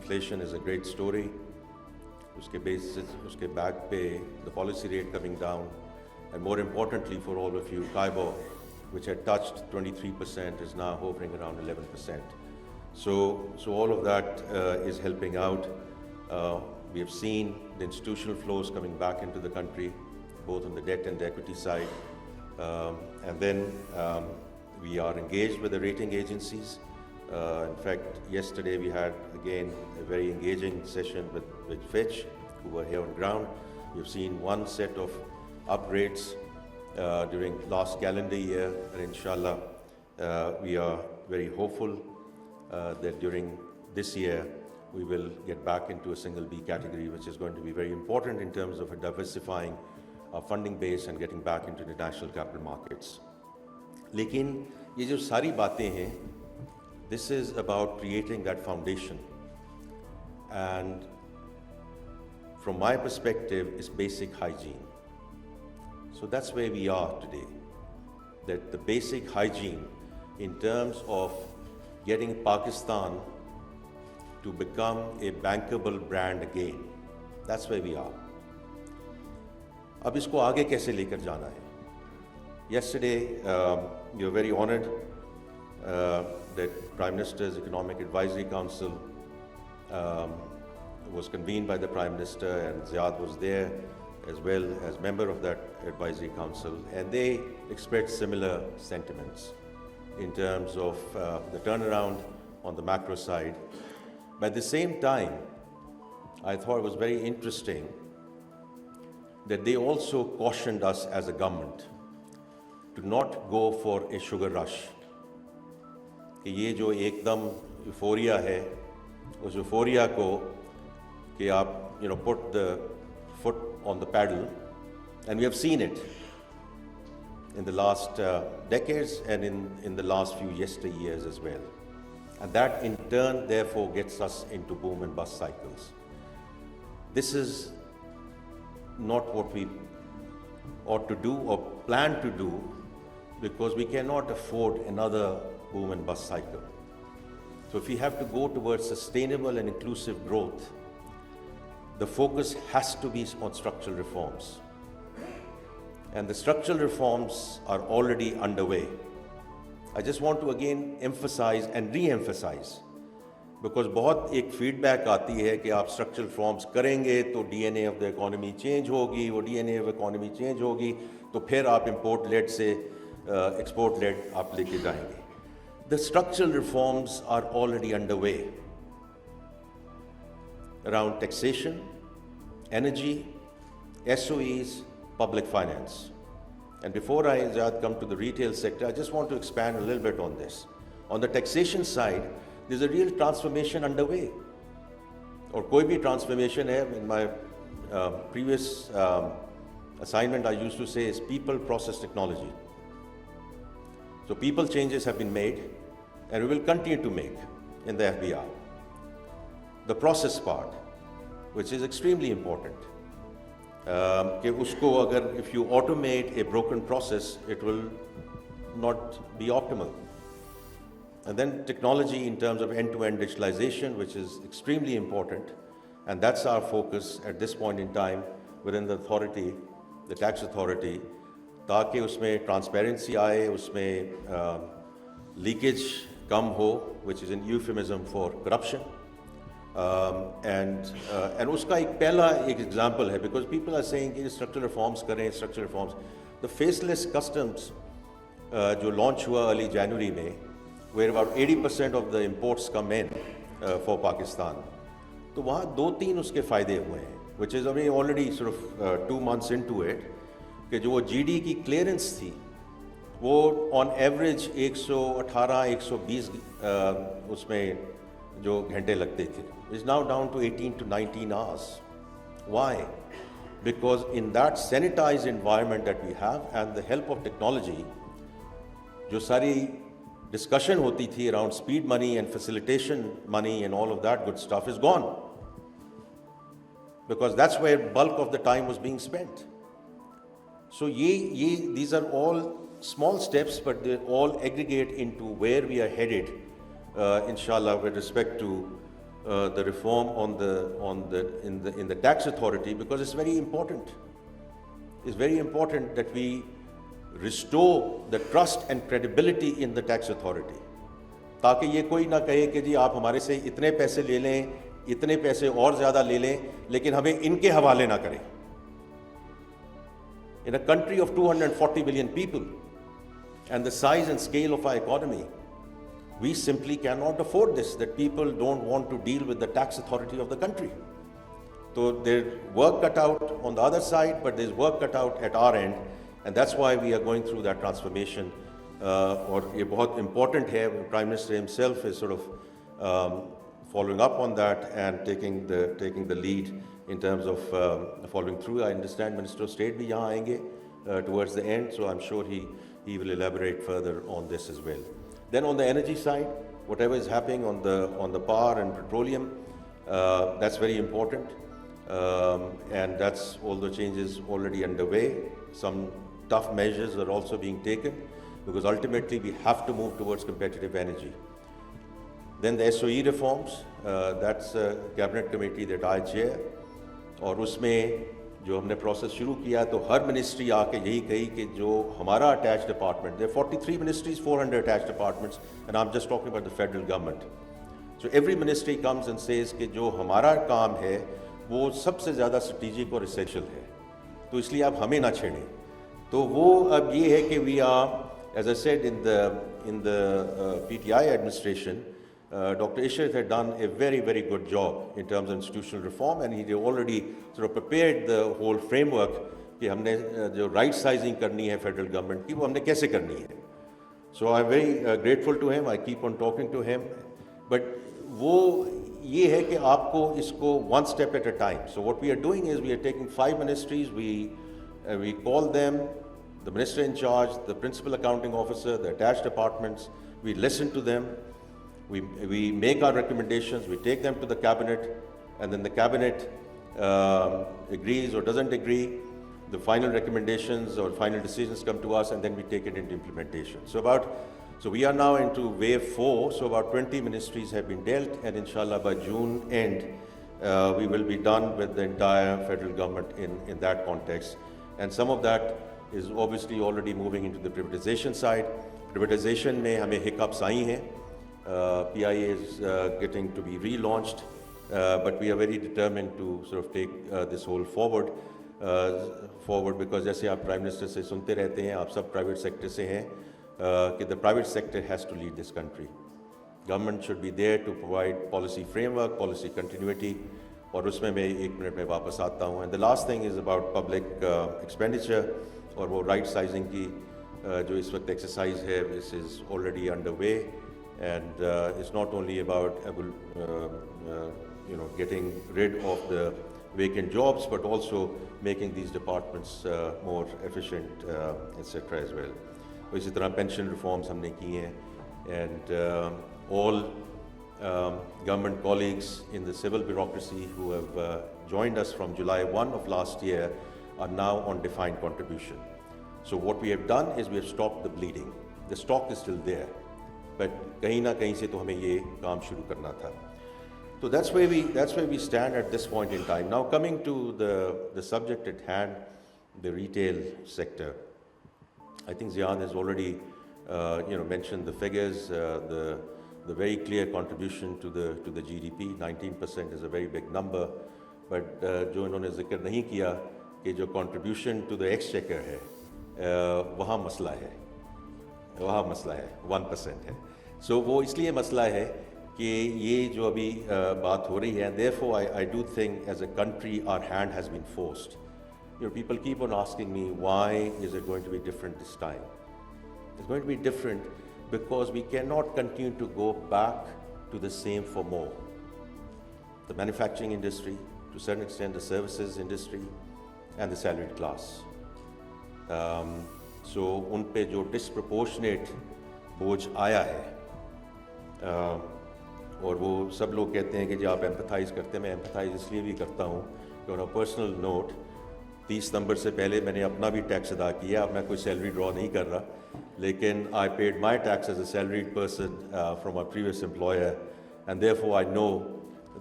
inflation is a great story. Uske basis, uske back पे the policy rate coming down, and more importantly for all of you, KIBOR, which had touched 23%, is now hovering around 11%. So all of that is helping out. We have seen the institutional flows coming back into the country, both on the debt and the equity side. And then we are engaged with the rating agencies. In fact, yesterday we had again a very engaging session with Fitch, who were here on ground. We've seen one set of upgrades during last calendar year, and inshallah we are very hopeful that during this year we will get back into a single B category, which is going to be very important in terms of diversifying our funding base and getting back into the national capital markets. लेकिन ये जो सारी बातें हैं, this is about creating that foundation, and from my perspective is basic hygiene. So that's where we are today, that the basic hygiene in terms of getting Pakistan to become a bankable brand again, that's where we are. अब इसको आगे कैसे लेकर जाना है? Yesterday, we were very honored that Prime Minister's Economic Advisory Council was convened by the Prime Minister, and Ziad was there as well as member of that Advisory Council, and they expressed similar sentiments in terms of the turnaround on the macro side. But at the same time, I thought it was very interesting that they also cautioned us as a government to not go for a sugar rush. कि ये जो एकदम euphoria है, उस euphoria को कि आप put the foot on the pedal, and we have seen it in the last decades and in the last few yesteryears as well. And that in turn therefore gets us into boom and bust cycles. This is not what we ought to do or plan to do, because we cannot afford another boom and bust cycle. So if we have to go towards sustainable and inclusive growth, the focus has to be on structural reforms. And the structural reforms are already underway. I just want to again emphasize and re-emphasize, because बहुत एक feedback आती है कि आप structural reforms करेंगे तो DNA of the economy change होगी, वो DNA of economy change होगी तो फिर आप import led से export led आप लेके जाएंगे. The structural reforms are already underway around taxation, energy, SOEs, public finance. And before I come to the retail sector, I just want to expand a little bit on this. On the taxation side, there's a real transformation underway. Or koi bhi transformation hai, in my previous assignment I used to say is people, process, technology. So people changes have been made, and we will continue to make in the FBR. The process part, which is extremely important. कि उसको अगर if you automate a broken process, it will not be optimal. And then technology in terms of end-to-end digitalization, which is extremely important, and that's our focus at this point in time within the authority, the tax authority, ताकि उसमें transparency आए, उसमें leakage कम हो, which is an euphemism for corruption. And उसका एक पहला एक example है, because people are saying कि structural reforms करें, structural reforms. The faceless customs जो launch हुआ early January में, where about 80% of the imports come in for Pakistan. तो वहाँ 2-3 उसके फ़ायदे हुए हैं, which is already sort of 2 months into it, कि जो वो GD की clearance थी, वो on average 118-120 उसमें जो घंटे लगते थे, is now down to 18 to 19 hours. Why? Because in that sanitized environment that we have and the help of technology, जो सारी discussion होती थी around speed money and facilitation money and all of that good stuff is gone. Because that's where bulk of the time was being spent. So these are all small steps, but they all aggregate into where we are headed, inshallah, with respect to the reform in the tax authority, because it's very important. It's very important that we restore the trust and credibility in the tax authority, ताकि ये कोई ना कहे कि जी आप हमारे से इतने पैसे ले लें, इतने पैसे और ज़्यादा ले लें, लेकिन हमें इनके हवाले ना करें. In a country of 240 million people and the size and scale of our economy, we simply cannot afford this, that people don't want to deal with the tax authority of the country. So there's work cut out on the other side, but there's work cut out at our end, and that's why we are going through that transformation. और ये बहुत important है. Prime Minister himself is sort of following up on that and taking the lead in terms of following through. I understand Minister of State भी यहाँ आएंगे towards the end, so I'm sure he will elaborate further on this as well. Then on the energy side, whatever is happening on the power and petroleum, that's very important, and that's all the changes already underway. Some tough measures are also being taken, because ultimately we have to move towards competitive energy. Then the SOE reforms, that's a cabinet committee that I chair, और उसमें जो हमने process शुरू किया तो हर ministry आके यही कही कि जो हमारा attach department, there are 43 ministries, 400 attached departments, and I'm just talking about the federal government. So every ministry comes and says कि जो हमारा काम है वो सबसे ज़्यादा स्ट्रेटेजिक और एसेंशियल है, तो इसलिए आप हमें ना छेड़ें. तो वो अब ये है कि we are, as I said, in the PTI administration, Dr. Ishrat had done a very, very good job in terms of institutional reform, and he already sort of prepared the whole framework कि हमने जो right sizing करनी है federal government की, वो हमने कैसे करनी है. So I'm very grateful to him. I keep on talking to him, but वो ये है कि आपको इसको one step at a time. So what we are doing is we are taking 5 ministries, we call them, the minister in charge, the principal accounting officer, the attached departments, we listen to them, we make our recommendations, we take them to the cabinet, and then the cabinet agrees or doesn't agree. The final recommendations or final decisions come to us, and then we take it into implementation. So we are now into wave 4, so about 20 ministries have been dealt, and inshallah by June end, we will be done with the entire federal government in that context. And some of that is obviously already moving into the privatization side. Privatization में हमें hiccups आई हैं. PIA is getting to be relaunched, but we are very determined to sort of take this whole forward because जैसे आप Prime Minister से सुनते रहते हैं, आप सब private sector से हैं, कि the private sector has to lead this country. Government should be there to provide policy framework, policy continuity, और उसमें मैं 1 मिनट में वापस आता हूँ. And the last thing is about public expenditure, और वो right sizing की जो इस वक्त exercise है, this is already underway, and it's not only about getting rid of the vacant jobs, but also making these departments more efficient, etc. as well. इसी तरह pension reforms हमने की हैं, and all government colleagues in the civil bureaucracy who have joined us from July 1 of last year are now on defined contribution. So what we have done is we have stopped the bleeding. The stock is still there, but कहीं ना कहीं से तो हमें ये काम शुरू करना था. So that's where we stand at this point in time. Now coming to the subject at hand, the retail sector. I think Ziad has already mentioned the figures, the very clear contribution to the GDP. 19% is a very big number, but जो इन्होंने जिक्र नहीं किया कि जो contribution to the exchequer है, वहाँ मसला है, 1% है. So वो इसलिए मसला है कि ये जो अभी बात हो रही है, and therefore I do think as a country our hand has been forced. People keep on asking me, why is it going to be different this time? It's going to be different because we cannot continue to go back to the same for more. The manufacturing industry, to a certain extent the services industry, and the salaried class. So उन पे जो disproportionate बोझ आया है, और वो सब लोग कहते हैं कि जी आप एम्पथाइज़ करते हैं. मैं एम्पथाइज़ इसलिए भी करता हूँ कि on a personal note 30 number से पहले मैंने अपना भी टैक्स अदा किया. अब मैं कोई सैलरी ड्रॉ नहीं कर रहा, लेकिन I paid my tax as a salaried person from my previous employer, and therefore I know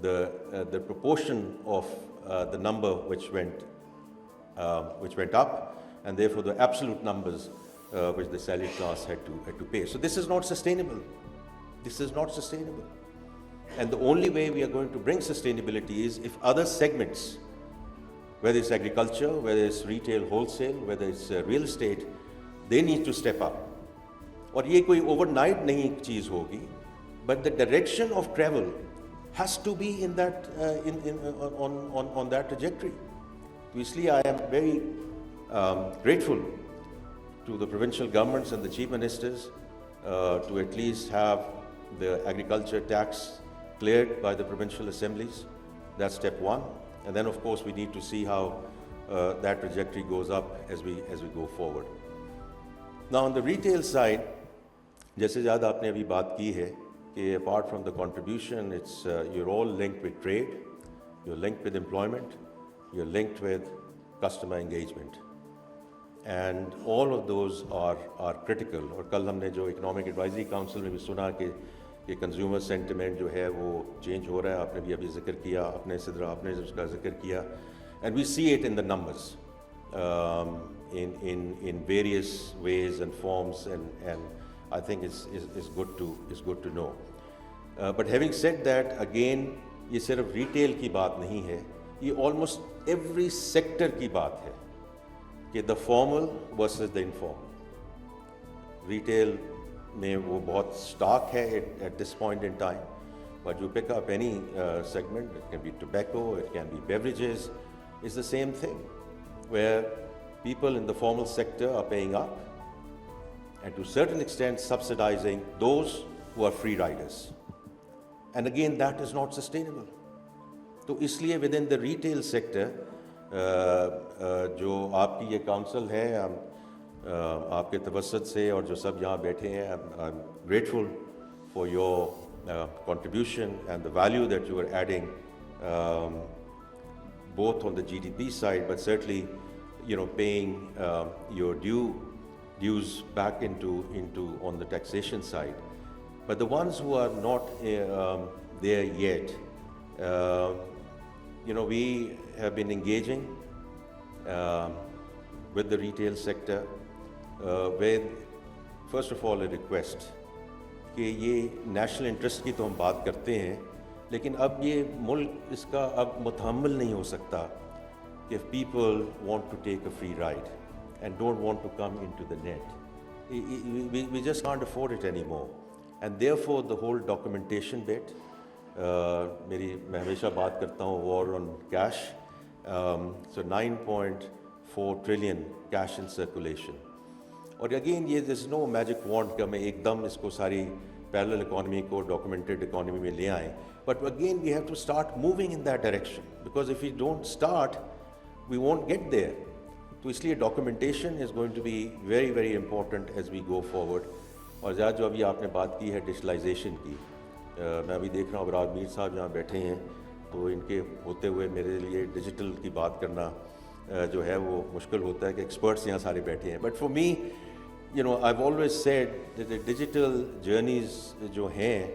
the proportion of the number which went up, and therefore the absolute numbers which the salaried class had to pay. So this is not sustainable. This is not sustainable. And the only way we are going to bring sustainability is if other segments, whether it's agriculture, whether it's retail, wholesale, whether it's real estate, they need to step up. और ये कोई overnight नहीं चीज़ होगी, but the direction of travel has to be in that on that trajectory. So इसलिए I am very grateful to the provincial governments and the chief ministers to at least have the agriculture tax cleared by the provincial assemblies. That's step one. And then of course we need to see how that trajectory goes up as we go forward. Now on the retail side, जैसे ज़्यादा आपने अभी बात की है कि apart from the contribution, it's you're all linked with trade, you're linked with employment, you're linked with customer engagement, and all of those are critical. और कल हमने जो Economic Advisory Council में भी सुना कि consumer sentiment जो है वो change हो रहा है, आपने भी अभी जिक्र किया, अपने सिद्रा आपने उसका जिक्र किया, and we see it in the numbers, in various ways and forms, and I think it's good to know. But having said that, again, ये सिर्फ retail की बात नहीं है, ये almost every sector की बात है कि the formal versus the informal. Retail में वो बहुत stock है at this point in time, but you pick up any segment, it can be tobacco, it can be beverages, it's the same thing, where people in the formal sector are paying up, and to a certain extent subsidizing those who are free riders. And again, that is not sustainable. तो इसलिए within the retail sector, जो आपकी ये council है, आपके तवस्सुत से और जो सब यहाँ बैठे हैं, I'm grateful for your contribution and the value that you are adding, both on the GDP side, but certainly, paying your dues back into on the taxation side. But the ones who are not there yet, we have been engaging with the retail sector with, first of all, a request कि ये national interest की तो हम बात करते हैं, लेकिन अब ये मुल्क इसका अब मुतहम्मिल नहीं हो सकता कि if people want to take a free ride and don't want to come into the net. We just can't afford it anymore. And therefore the whole documentation bit, मैं हमेशा बात करता हूँ war on cash, so 9.4 trillion cash in circulation. और again there's no magic wand कि हमें एकदम इसको सारी parallel economy को documented economy में ले आएं. But again we have to start moving in that direction, because if we don't start, we won't get there. तो इसलिए documentation is going to be very, very important as we go forward. और ज़्यादा जो अभी आपने बात की है digitalization की, मैं अभी देख रहा हूँ अबरार मीर साहब यहाँ बैठे हैं, तो इनके होते हुए मेरे लिए डिजिटल की बात करना जो है वो मुश्किल होता है कि experts यहाँ सारे बैठे हैं. But for me, I've always said that the digital journeys जो हैं,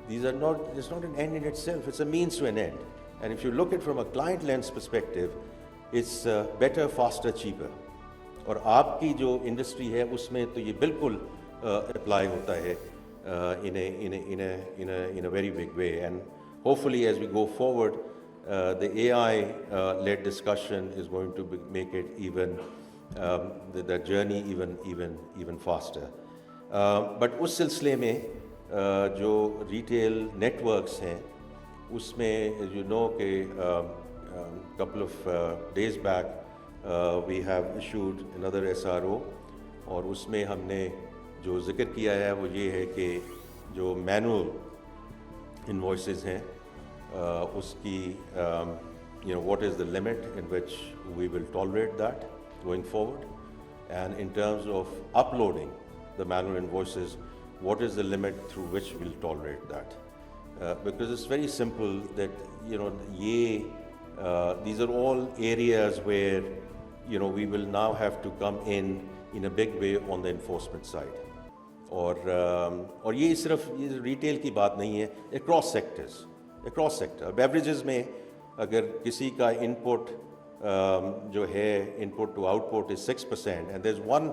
it's not an end in itself, it's a means to an end. And if you look at it from a client lens perspective, it's better, faster, cheaper. और आपकी जो industry है उसमें तो ये बिल्कुल apply होता है in a very big way. And hopefully as we go forward, the AI led discussion is going to make it even the journey even faster. But उस सिलसिले में जो retail networks हैं उसमें as you know कि couple of days back we have issued another SRO, और उसमें हमने जो जिक्र किया है वो ये है कि जो manual invoices हैं उसकी what is the limit in which we will tolerate that going forward, and in terms of uploading the manual invoices, what is the limit through which we'll tolerate that, because it's very simple that these are all areas where we will now have to come in a big way on the enforcement side. और ये सिर्फ retail की बात नहीं है, across sectors, across sector. Beverages में अगर किसी का input जो है input to output is 6% and there's one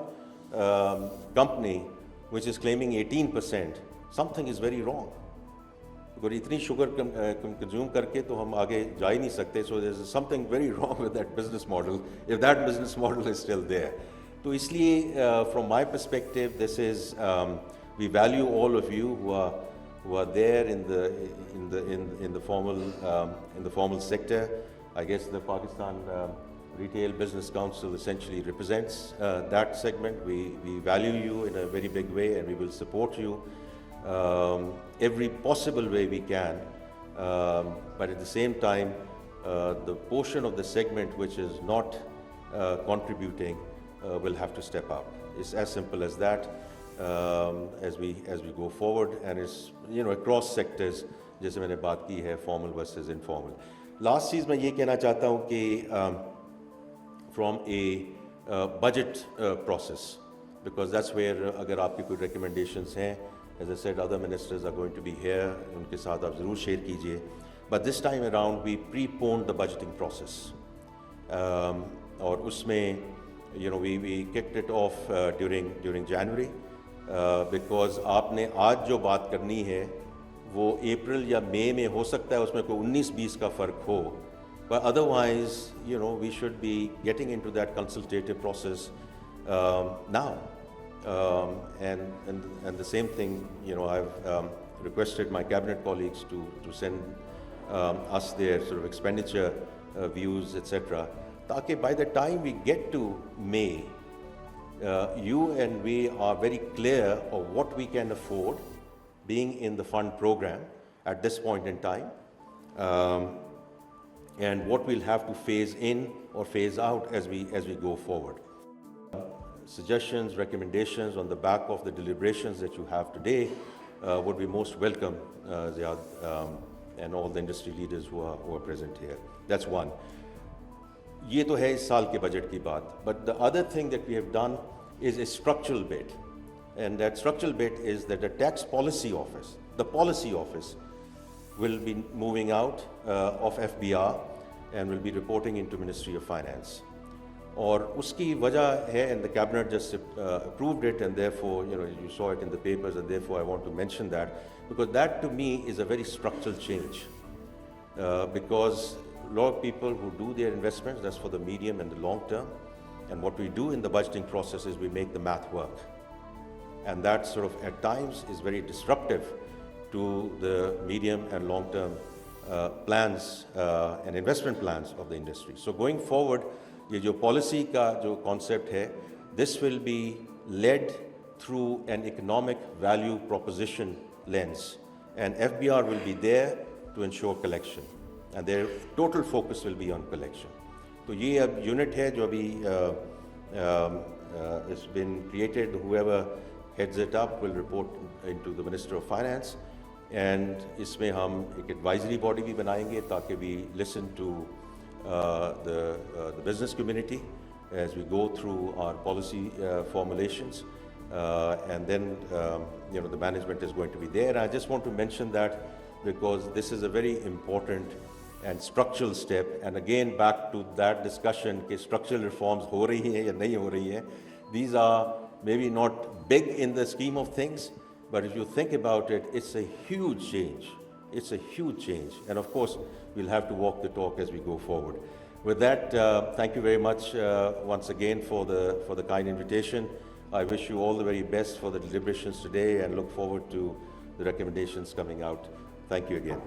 company which is claiming 18%, something is very wrong. अगर इतनी शुगर कंज्यूम करके तो हम आगे जा ही नहीं सकते. So there's something very wrong with that business model if that business model is still there. तो इसलिए from my perspective this is we value all of you who are there in the formal sector. I guess the Pakistan Retail Business Council essentially represents that segment. We value you in a very big way and we will support you every possible way we can, but at the same time the portion of the segment which is not contributing will have to step up. It's as simple as that. As we go forward, and it's across sectors जैसे मैंने बात की है formal versus informal. Last चीज़ मैं ये कहना चाहता हूँ कि from a budget process, because that's where अगर आपकी कोई recommendations हैं, as I said, other ministers are going to be here, उनके साथ आप ज़रूर share कीजिए. But this time around we preponed the budgeting process, और उसमें we kicked it off during January. Because आपने आज जो बात करनी है वो अप्रैल या मई में हो सकता है, उसमें कोई 19-20 का फ़र्क हो, but otherwise we should be getting into that consultative process now, and the same thing I've requested my cabinet colleagues to send us their sort of expenditure views, etc., ताकि by the time we get to May you and we are very clear of what we can afford being in the fund program at this point in time, and what we'll have to phase in or phase out as we go forward. Suggestions, recommendations on the back of the deliberations that you have today would be most welcome, Ziad, and all the industry leaders who are present here. That's one. ये तो है इस साल के budget की बात, but the other thing that we have done is a structural bit, and that structural bit is that the tax policy office, the policy office, will be moving out of FBR and will be reporting into Ministry of Finance. और उसकी वजह है, and the cabinet just approved it, and therefore you saw it in the papers, and therefore I want to mention that, because that to me is a very structural change, because a lot of people who do their investments, that's for the medium and the long term, and what we do in the budgeting process is we make the math work, and that sort of at times is very disruptive to the medium and long term plans and investment plans of the industry. So going forward, ये जो policy का जो concept है, this will be led through an economic value proposition lens, and FBR will be there to ensure collection, and their total focus will be on collection. तो ये अब unit है जो अभी it's been created. Whoever heads it up will report into the Minister of Finance, and इसमें हम एक advisory body भी बनाएंगे ताकि we listen to the business community as we go through our policy formulations, and then the management is going to be there. And I just want to mention that because this is a very important and structural step, and again back to that discussion कि structural reforms हो रही हैं या नहीं हो रही हैं. These are maybe not big in the scheme of things, but if you think about it, it's a huge change. It's a huge change, and of course we'll have to walk the talk as we go forward. With that, thank you very much once again for the kind invitation. I wish you all the very best for the deliberations today and look forward to the recommendations coming out. Thank you again.